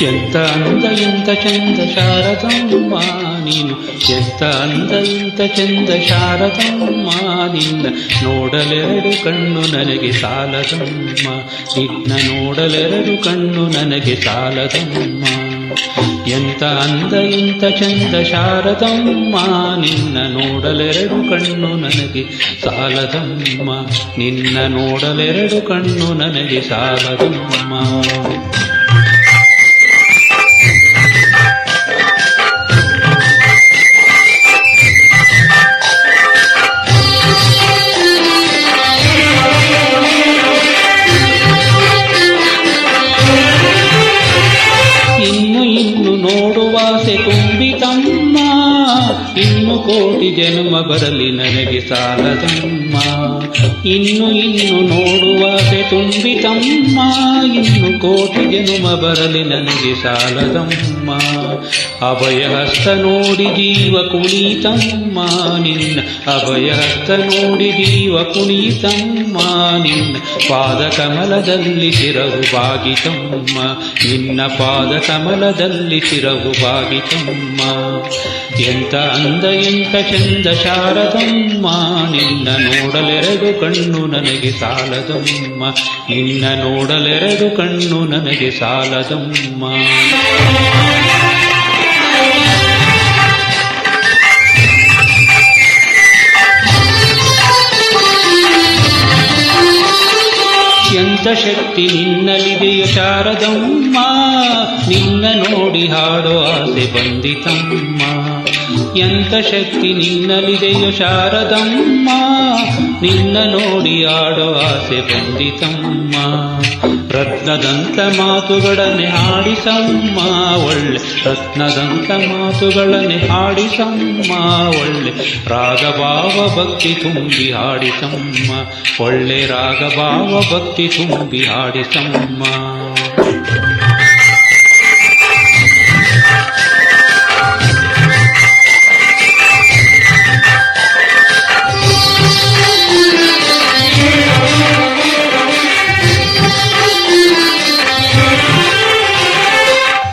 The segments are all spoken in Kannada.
ಎಂತ ಅಂದ ಎಂತ ಚಂದ ಶಾರದಮ್ಮ ನೀನು, ಎಂತ ಅಂದ ಎಂತ ಚಂದ ಶಾರದಮ್ಮ ನಿನ್ನ ನೋಡಲೆರಡು ಕಣ್ಣು ನನಗೆ ಸಾಲದಮ್ಮ, ನಿನ್ನ ನೋಡಲೆರಡು ಕಣ್ಣು ನನಗೆ ಸಾಲದಮ್ಮ. ಎಂತ ಅಂದ ಎಂತ ಚಂದ ಶಾರದಮ್ಮ ನಿನ್ನ ನೋಡಲೆರಡು ಕಣ್ಣು ನನಗೆ ಸಾಲದಮ್ಮ, ನಿನ್ನ ನೋಡಲೆರಡು ಕಣ್ಣು ನನಗೆ ಸಾಲದಮ್ಮ. ಇನ್ನು ನೋಡುವಾಸೆ ತುಂಬಿತಮ್ಮ, ಇನ್ನು ಕೋಟಿ ಜನ್ಮ ಬರಲಿ ನನಗೆ ಸಾಲದಮ್ಮ. ಇನ್ನು ನೋಡುವಾಸೆ ತುಂಬಿತಮ್ಮ, ಇನ್ನು ಕೋಟಿ ಜನ್ಮ ಬರಲಿ ನನಗೆ ಸಾಲದಮ್ಮ. ಅಭಯಹಸ್ತ ನೋಡಿ ಜೀವ ಕುಣಿತಮ್ಮ ನಿನ್ನ, ಅಭಯಹಸ್ತ ನೋಡಿ ಜೀವ ಕುಣಿತಮ್ಮ ನಿನ್ನ ಪಾದ ಕಮಲದಲ್ಲಿ ಶಿರವು ಬಾಗಿತಮ್ಮ, ನಿನ್ನ ಪಾದ ಕಮಲದಲ್ಲಿ ಶಿರವು ಬಾಗಿತಮ್ಮ. ಎಂತ ಅಂದ ಎಂತ ಚಂದ ಶಾರದಮ್ಮ ನಿನ್ನ ನೋಡಲೆರಡು ಕಣ್ಣು ನನಗೆ ಸಾಲದಮ್ಮ, ನಿನ್ನ ನೋಡಲೆರಡು ಕಣ್ಣು ನನಗೆ ಸಾಲದಮ್ಮ. ಎಂತ ಶಕ್ತಿ ನಿನ್ನಲ್ಲಿದೆಯೋ ಶಾರದಮ್ಮ, ನಿನ್ನ ನೋಡಿ ಹಾಡೋ ಆಸೆ ಬಂದಿತಮ್ಮ. ಎಂತ ಶಕ್ತಿ ನಿನ್ನಲ್ಲಿದೆಯೋ ಶಾರದಮ್ಮ, ನಿನ್ನ ನೋಡಿ ಆಡೋ ಆಸೆ ಬಂದಿತಮ್ಮ. ರತ್ನದಂತ ಮಾತುಗಳನ್ನೇ ಹಾಡಿಸಮ್ಮ ಒಳ್ಳೆ, ರತ್ನದಂತ ಮಾತುಗಳನ್ನೇ ಹಾಡಿಸಮ್ಮ ಒಳ್ಳೆ, ರಾಗಭಾವ ಭಕ್ತಿ ತುಂಬಿ ಹಾಡಿಸಮ್ಮ, ಒಳ್ಳೆ ರಾಗಭಾವ ಭಕ್ತಿ ತುಂಬಿ ಹಾಡಿಸಮ್ಮ.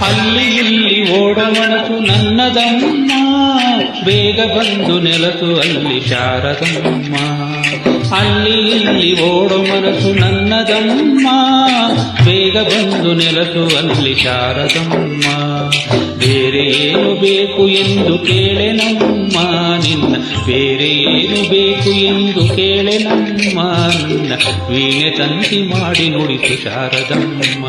ಅಲ್ಲಿ ಇಲ್ಲಿ ಓಡ ಮನಸ್ಸು ನನ್ನದಮ್ಮ, ಬೇಗ ಬಂದು ನೆಲಸು ಅಲ್ಲಿ ಶಾರದಮ್ಮ. ಅಲ್ಲಿ ಇಲ್ಲಿ ಓಡೋ ಮನಸ್ಸು ನನ್ನದಮ್ಮ, ಬೇಗ ಬಂದು ನೆಲಸು ಅಲ್ಲಿ ಶಾರದಮ್ಮ. ಬೇರೆ ಏನು ಬೇಕು ಎಂದು ಕೇಳೆನಮ್ಮ ನಿನ್ನ, ಬೇರೆ ಏನು ಬೇಕು ಎಂದು ಕೇಳೆನಮ್ಮ ನಿನ್ನ ವೀಣೆ ತಂತಿ ಮಾಡಿ ನುಡಿಸು ಶಾರದಮ್ಮ,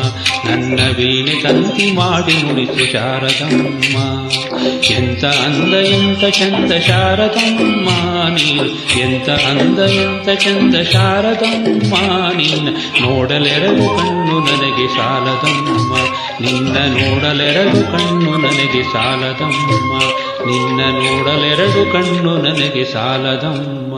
ನನ್ನ ವೀಣೆ ತಂತಿ ಮಾಡಿ ನುಡಿಸು ಶಾರದಮ್ಮ. ಎಂತ ಅಂದ ಎಂತ ಚಂದ ಶಾರದಮ್ಮ ನೀನು, ಎಂತ ಅಂದ ಎಂತ ಚಂದ ಶಾರದಮ್ಮ ನಿನ್ನ ನೋಡಲೆರಡು ಕಣ್ಣು ನನಗೆ ಸಾಲದಮ್ಮ, ನಿನ್ನ ನೋಡಲೆರಡು ಕಣ್ಣು ನನಗೆ ಸಾಲದಮ್ಮ, ನಿನ್ನ ನೋಡಲೆರಡು ಕಣ್ಣು ನನಗೆ ಸಾಲದಮ್ಮ.